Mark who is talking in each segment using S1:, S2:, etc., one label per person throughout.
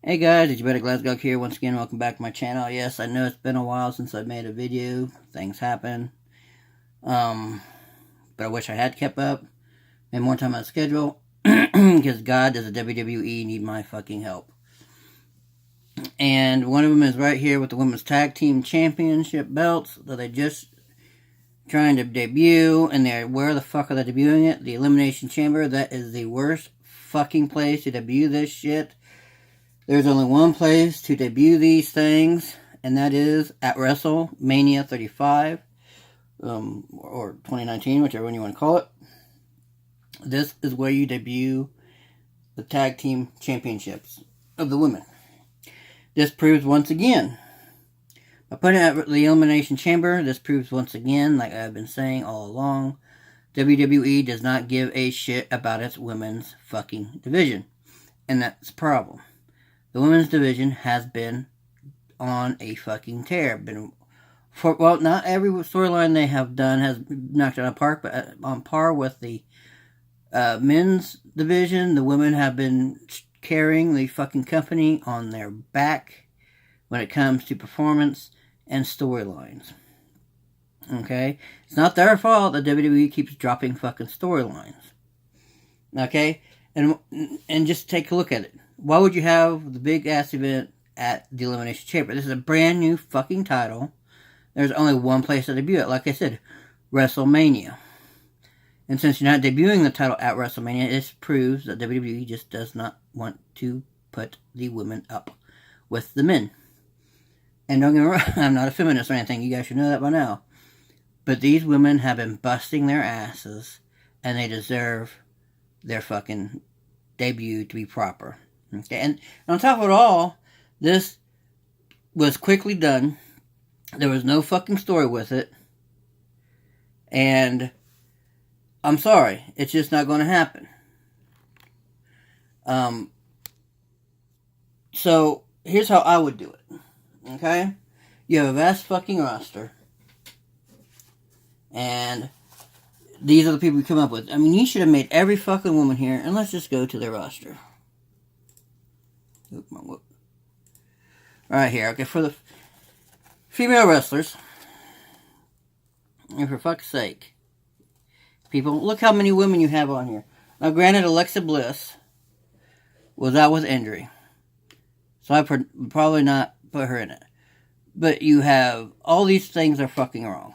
S1: Hey guys, it's Better Glasgow here. Once again, welcome back to my channel. Yes, I know it's been a while since I've made a video. Things happen. But I wish I had kept up. Made more time on the schedule. Because God, does the WWE need my fucking help. And one of them is right here with the Women's Tag Team Championship belts that they just trying to debut. And they're, where the fuck are they debuting it? The Elimination Chamber. That is the worst fucking place to debut this shit. There's only one place to debut these things, and that is at WrestleMania 35, or 2019, whichever one you want to call it. This is where you debut the Tag Team Championships of the women. This proves once again, by putting it at the Elimination Chamber, this proves once again, like I've been saying all along, WWE does not give a shit about its women's fucking division. And that's the problem. The women's division has been on a fucking tear. Well, not every storyline they have done has knocked it out of park, but on par with the men's division, the women have been carrying the fucking company on their back when it comes to performance and storylines. Okay? It's not their fault that WWE keeps dropping fucking storylines. Okay? And just take a look at it. Why would you have the big ass event at the Elimination Chamber? This is a brand new fucking title. There's only one place to debut it. Like I said, WrestleMania. And since you're not debuting the title at WrestleMania, this proves that WWE just does not want to put the women up with the men. And don't get me wrong, I'm not a feminist or anything. You guys should know that by now. But these women have been busting their asses, and they deserve their fucking debut to be proper. Okay, and on top of it all, this was quickly done. There was no fucking story with it. And I'm sorry, it's just not going to happen. So here's how I would do it. Okay? You have a vast fucking roster. And these are the people you come up with. I mean, you should have made every fucking woman here, and let's just go to their roster. Right here, okay, for the female wrestlers, and for fuck's sake, people, look how many women you have on here. Now, granted, Alexa Bliss was out with injury, so I probably not put her in it. But you have, all these things are fucking wrong.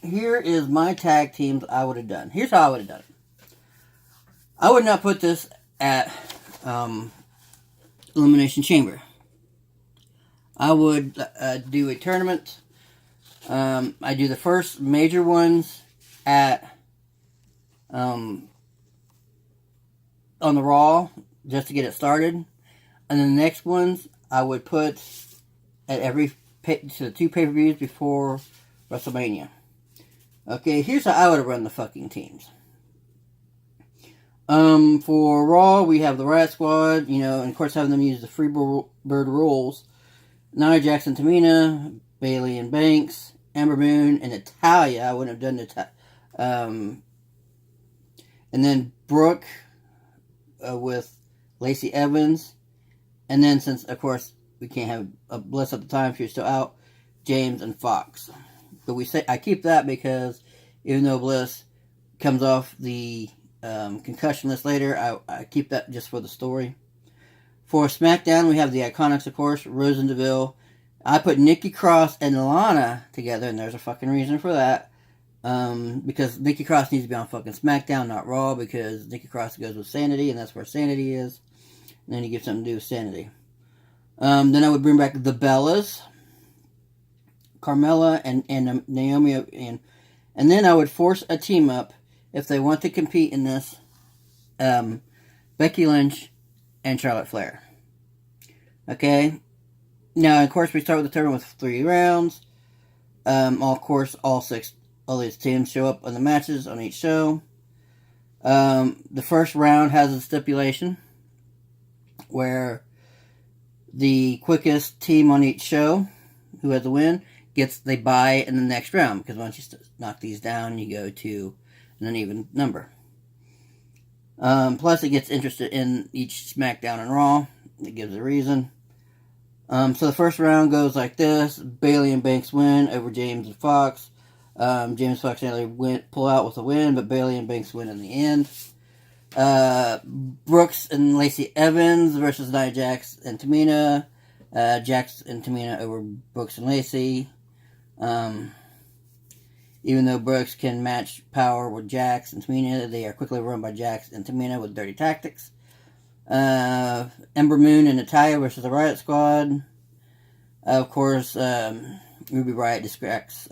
S1: Here is my tag teams I would have done. Here's how I would have done it. I would not put this at Elimination Chamber. I would do a tournament. I do the first major ones at on the Raw just to get it started, and then the next ones I would put at to the 2 pay-per-views before WrestleMania. Okay, here's how I would have run the fucking teams. For Raw, we have the Riot Squad, you know, and of course having them use the Freebird rules. Nia Jackson, Tamina, Bayley and Banks, Ember Moon, and Natalya. I wouldn't have done Natalya. And then Brooke with Lacey Evans. And then, since, of course, we can't have a Bliss at the time, she was still out, James and Fox. But I keep that because even though Bliss comes off the concussion list later, I keep that just for the story. For SmackDown, we have the Iconics, of course, Rose and Deville. I put Nikki Cross and Lana together, and there's a fucking reason for that. Because Nikki Cross needs to be on fucking SmackDown, not Raw, because Nikki Cross goes with Sanity, and that's where Sanity is. And then you give something to do with Sanity. Then I would bring back the Bellas, Carmella, and Naomi, and then I would force a team up if they want to compete in this. Becky Lynch and Charlotte Flair. Okay? Now, of course, we start with the tournament with 3 rounds. Of course, all these teams show up on the matches on each show. The first round has a stipulation where the quickest team on each show, who has the win, gets the bye in the next round. Because once you knock these down, you go to an even number. Plus, it gets interested in each SmackDown and Raw. It gives a reason. So the first round goes like this. Bailey and Banks win over James and Fox. James Fox nearly pull out with a win, but Bailey and Banks win in the end. Brooks and Lacey Evans versus Nia Jax and Tamina. Jax and Tamina over Brooks and Lacey. Even though Brooks can match power with Jax and Tamina, they are quickly run by Jax and Tamina with dirty tactics. Ember Moon and Natalya versus the Riot Squad. Of course, Ruby Riot distracts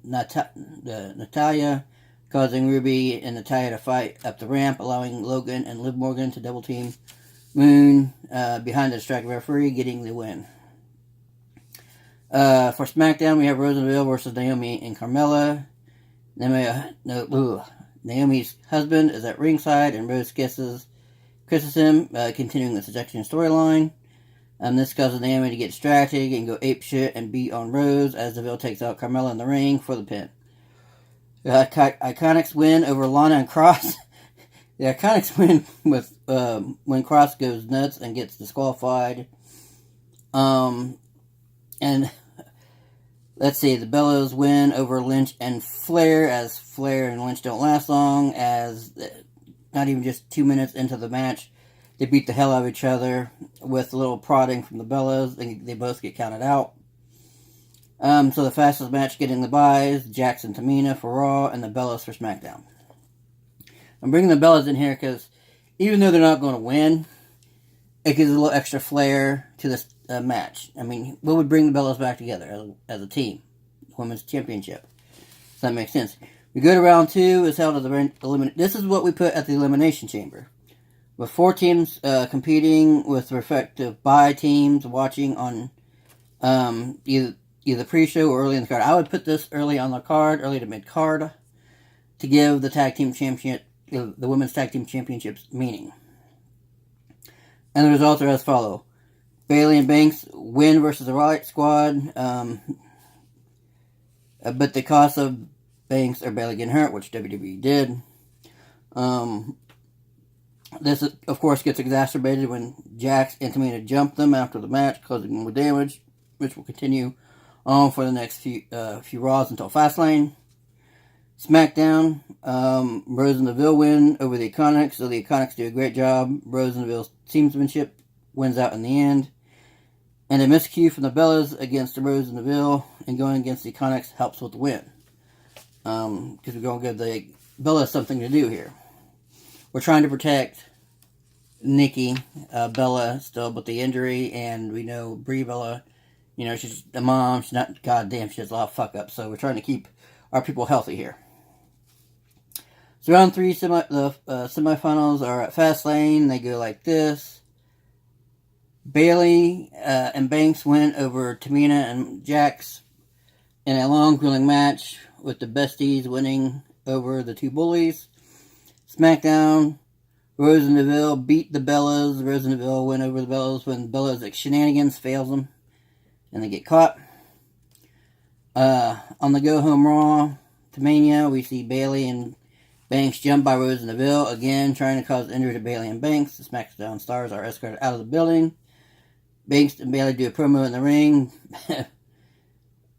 S1: Natalya, causing Ruby and Natalya to fight up the ramp, allowing Logan and Liv Morgan to double team Moon behind the distracted referee, getting the win. For SmackDown, we have Rosenville versus Naomi and Carmella. Naomi's husband is at ringside, and Rose kisses him, continuing the seduction storyline. This causes Naomi to get distracted and go apeshit and beat on Rose as Deville takes out Carmella in the ring for the pin. The Iconics win over Lana and Cross. The Iconics win with when Cross goes nuts and gets disqualified. And let's see, the Bellas win over Lynch and Flair, as Flair and Lynch don't last long, as not even just 2 minutes into the match, they beat the hell out of each other with a little prodding from the Bellas. They both get counted out. So the fastest match getting the buys, Jax and Tamina for Raw, and the Bellas for SmackDown. I'm bringing the Bellas in here because even though they're not going to win, it gives a little extra flair to this match. I mean, what would bring the Bellas back together as a team? Women's Championship. Does that make sense? We go to round 2. It's held at the This is what we put at the Elimination Chamber, with 4 teams competing with respective bye teams watching on either pre-show or early in the card. I would put this early on the card, early to mid-card, to give the tag team championship, the women's tag team championships meaning. And the results are as follow: Bailey and Banks win versus the Riot Squad, but the cost of Banks or Bailey getting hurt, which WWE did. This, of course, gets exacerbated when Jax and Tamina jump them after the match, causing more damage, which will continue on for the next few Raws until Fastlane. SmackDown, Rose and Deville win over the Iconics, so the Iconics do a great job. Rose and Deville's teamsmanship wins out in the end. And a miscue from the Bellas against Rose and Deville, and going against the Iconics helps with the win. Because we're going to give the Bellas something to do here. We're trying to protect Nikki Bella still with the injury, and we know Brie Bella, she's a mom, she's not goddamn, she has a lot of fuck ups, so we're trying to keep our people healthy here. So round 3, the semifinals are at Fastlane. They go like this. Bailey and Banks win over Tamina and Jax in a long, grueling match, with the besties winning over the 2 bullies. SmackDown, Rose and Deville beat the Bellas. Rose and Deville win over the Bellas when Bellas' shenanigans fails them, and they get caught. On the go-home Raw to Mania, we see Bailey and Banks jump by Rose and Deville, again trying to cause injury to Bailey and Banks. The SmackDown stars are escorted out of the building. Banks and Bailey do a promo in the ring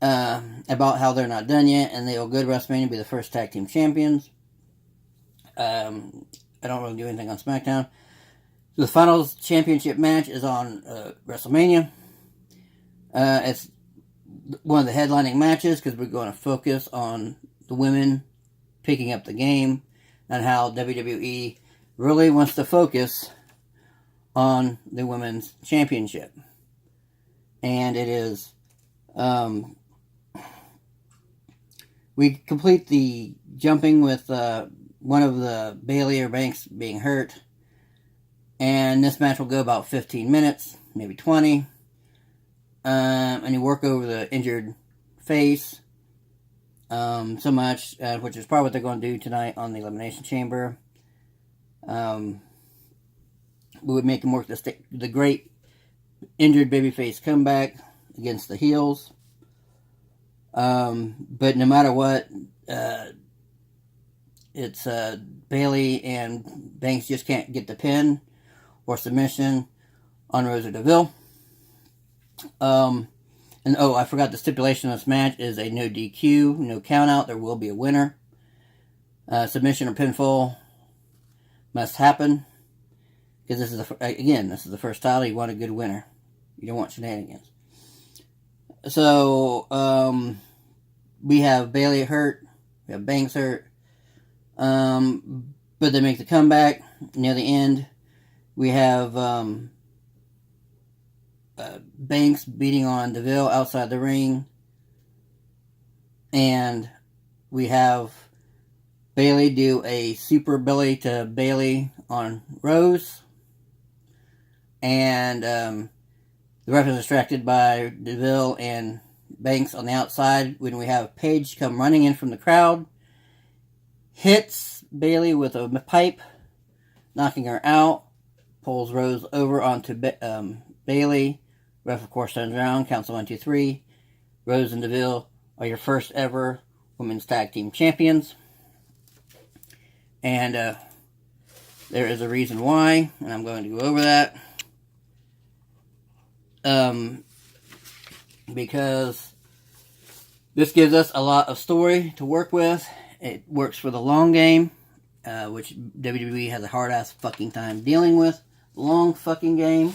S1: about how they're not done yet, and they will go to WrestleMania to be the first tag team champions. I don't really do anything on SmackDown. So the finals championship match is on WrestleMania. It's one of the headlining matches because we're going to focus on the women picking up the game and how WWE really wants to focus on the women's championship. And it is, we complete the jumping with one of the Bailey or Banks being hurt. And this match will go about 15 minutes, maybe 20. And you work over the injured face so much, which is probably what they're going to do tonight on the Elimination Chamber. We would make him work the great injured babyface comeback against the heels. But no matter what, it's Bailey and Banks just can't get the pin or submission on Rose or Deville. And oh, I forgot the stipulation of this match is a no DQ, no count out. There will be a winner. Submission or pinfall must happen. Because this is the first title. You want a good winner. You don't want shenanigans. So, we have Bayley hurt. We have Banks hurt. But they make the comeback near the end. We have Banks beating on Deville outside the ring. And we have Bayley do a super belly to Bayley on Rose. And the ref is distracted by Deville and Banks on the outside when we have Paige come running in from the crowd. Hits Bayley with a pipe, knocking her out. Pulls Rose over onto Bayley. Ref, of course, turns around, counts 1, 2, 3. Rose and Deville are your first ever women's tag team champions. And there is a reason why, and I'm going to go over that. Because this gives us a lot of story to work with. It works for the long game, which WWE has a hard-ass fucking time dealing with. Long fucking game.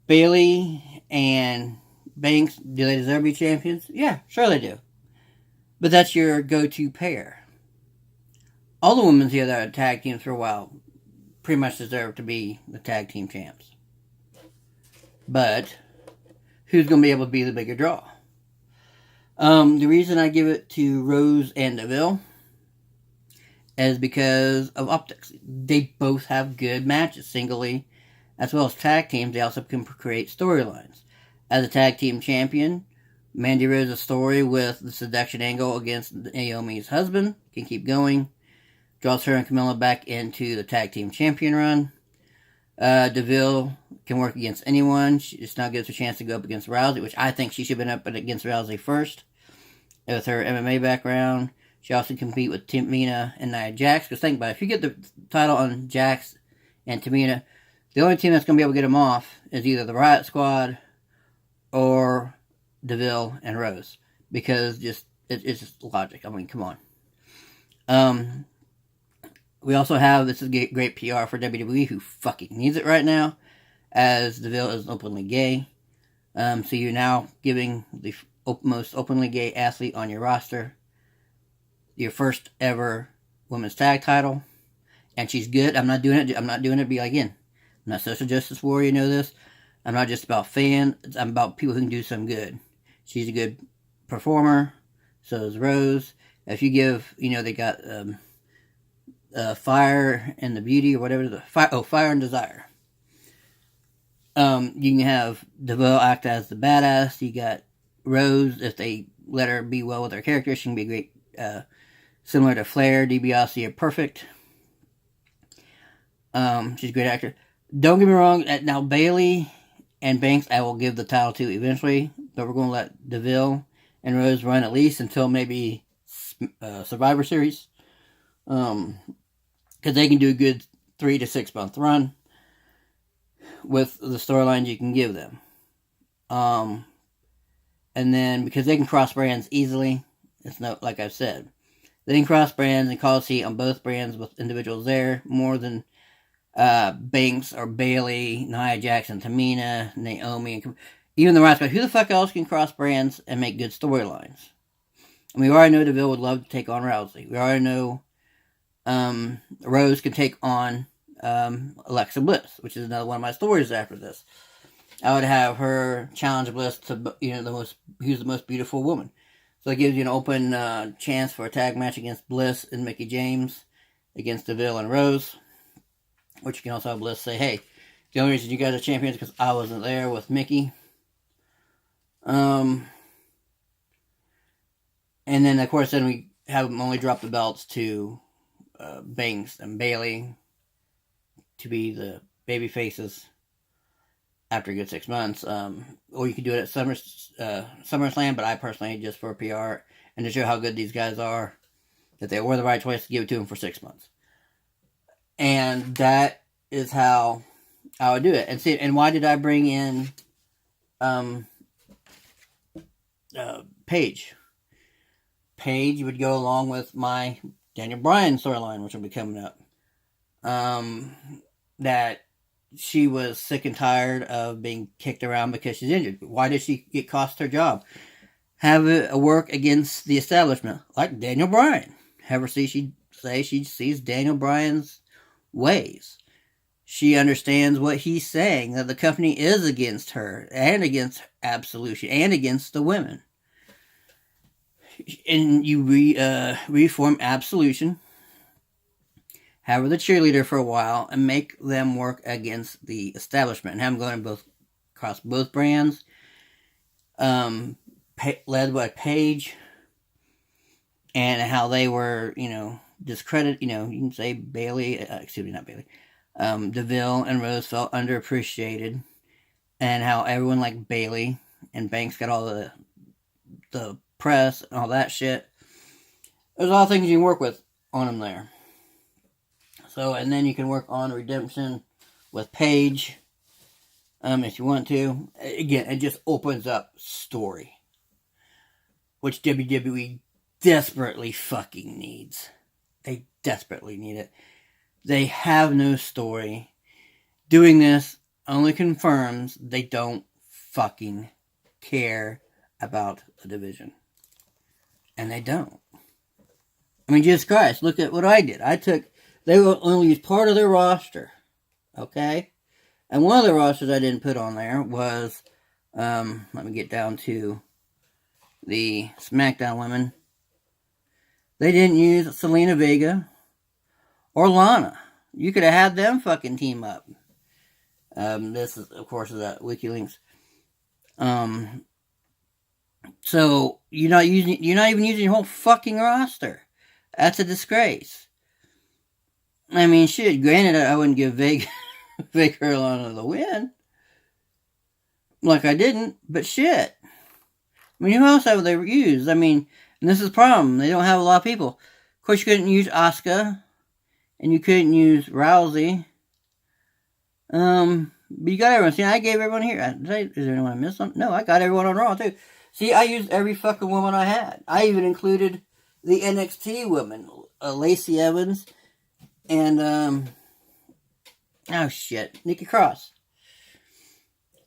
S1: Bayley and Banks, do they deserve to be champions? Yeah, sure they do. But that's your go-to pair. All the women here that are tag teams for a while pretty much deserve to be the tag team champs. But who's going to be able to be the bigger draw? The reason I give it to Rose and Deville is because of optics. They both have good matches singly as well as tag teams. They also can create storylines. As a tag team champion, Mandy Rose's story with the seduction angle against Naomi's husband can keep going. Draws her and Camilla back into the tag team champion run. Deville can work against anyone. She just now gives her a chance to go up against Rousey, which I think she should have been up against Rousey first. With her MMA background. She also can compete with Tamina and Nia Jax. Because think about it, if you get the title on Jax and Tamina, the only team that's going to be able to get them off is either the Riot Squad or Deville and Rose. Because it's just logic. I mean, come on. We also have, this is great PR for WWE, who fucking needs it right now, as Deville is openly gay. So you're now giving the most openly gay athlete on your roster your first ever women's tag title. And she's good. I'm not doing it be like, again, I'm not social justice warrior, you know this. I'm not just about fans. I'm about people who can do some good. She's a good performer. So is Rose. If you give, they got Fire and the Beauty or whatever. Fire and Desire. You can have Deville act as the badass. You got Rose, if they let her be well with her character, she can be great, similar to Flair, DiBiase, or Perfect. She's a great actor. Don't get me wrong, now Bayley and Banks I will give the title to eventually, but we're going to let Deville and Rose run at least until maybe Survivor Series. Because they can do a good 3 to 6 month run with the storylines you can give them. And then, because they can cross brands easily, it's not, like I've said, they can cross brands and cause heat on both brands with individuals there, more than Banks or Bayley, Nia Jax, Tamina, Naomi, and even the Riot Squad. Who the fuck else can cross brands and make good storylines? And we already know Deville would love to take on Rousey. We already know Rose can take on Alexa Bliss, which is another one of my stories after this. I would have her challenge Bliss to, who's the most beautiful woman. So it gives you an open chance for a tag match against Bliss and Mickie James against Deville and Rose. Which you can also have Bliss say, hey, the only reason you guys are champions is because I wasn't there with Mickie. And then, of course, then we have them only drop the belts to Banks and Bayley to be the baby faces after a good 6 months. Or you could do it at SummerSlam, but I personally, just for PR and to show how good these guys are, that they were the right choice to give it to them for 6 months. And that is how I would do it. And see, and why did I bring in Paige? Paige would go along with my Daniel Bryan storyline, which will be coming up. That she was sick and tired of being kicked around because she's injured. Why did she get cost her job? Have a work against the establishment, like Daniel Bryan. Have her say she sees Daniel Bryan's ways. She understands what he's saying, that the company is against her, and against Absolution, and against the women. And you reform Absolution, have her the cheerleader for a while, and make them work against the establishment, and have them going across both brands. Led by Paige, and how they were, discredited. You can say Bailey, not Bailey, DeVille and Rose felt underappreciated, and how everyone liked Bailey, and Banks got all the press and all that shit. There's a lot of things you can work with on them there. So, and then you can work on redemption with Paige, if you want to. Again, it just opens up story, which WWE desperately fucking needs. They desperately need it. They have no story. Doing this only confirms they don't fucking care about the division. And they don't. I mean, Jesus Christ, look at what I did. They will only use part of their roster. Okay? And one of the rosters I didn't put on there was, let me get down to the SmackDown women. They didn't use Selena Vega or Lana. You could have had them fucking team up. This is, of course, is that wiki links. So you're not even using your whole fucking roster. That's a disgrace. I mean, shit. Granted, I wouldn't give Vega or Lana the win, like I didn't. But shit. I mean, who else have they used? I mean, and this is the problem. They don't have a lot of people. Of course, you couldn't use Asuka, and you couldn't use Rousey. But you got everyone. See, I gave everyone here. Is there anyone I missed on? No, I got everyone on Raw, too. See, I used every fucking woman I had. I even included the NXT women. Lacey Evans and, oh shit, Nikki Cross.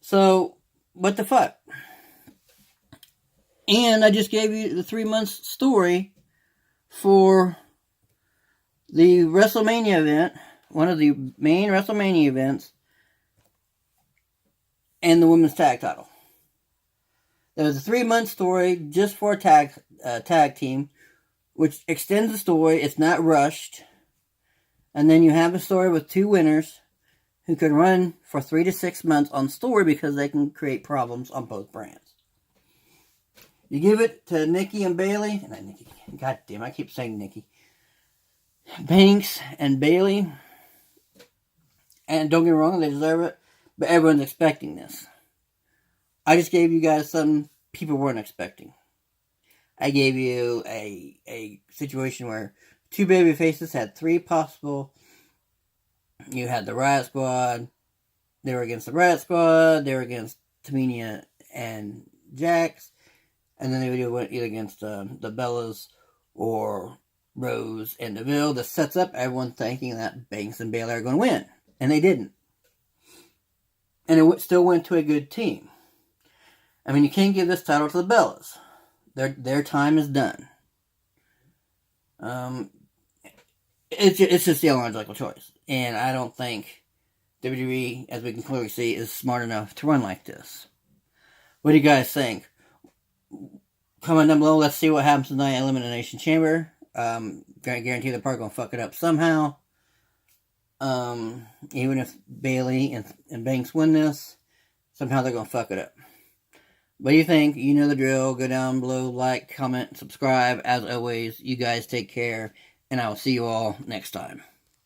S1: So, what the fuck? And I just gave you the 3 months story for the WrestleMania event, one of the main WrestleMania events, and the women's tag title. There was a 3-month story just for a tag team, which extends the story. It's not rushed. And then you have a story with 2 winners who can run for 3 to 6 months on story because they can create problems on both brands. You give it to Nikki and Bailey. Not Nikki. God damn, I keep saying Nikki. Banks and Bailey. And don't get me wrong, they deserve it. But everyone's expecting this. I just gave you guys something people weren't expecting. I gave you a situation where 2 baby faces had 3 possible. You had the Riot Squad. They were against the Riot Squad. They were against Tamina and Jax. And then they went either against the Bellas or Rose and DeVille. This sets up everyone thinking that Banks and Bayley are going to win. And they didn't. And it still went to a good team. I mean, you can't give this title to the Bellas. Their time is done. It's just the only logical choice. And I don't think WWE, as we can clearly see, is smart enough to run like this. What do you guys think? Comment down below. Let's see what happens tonight at Elimination Chamber. Guarantee they're probably going to fuck it up somehow. Even if Bailey and Banks win this, somehow they're going to fuck it up. What do you think? You know the drill. Go down below, like, comment, subscribe. As always, you guys take care, and I will see you all next time.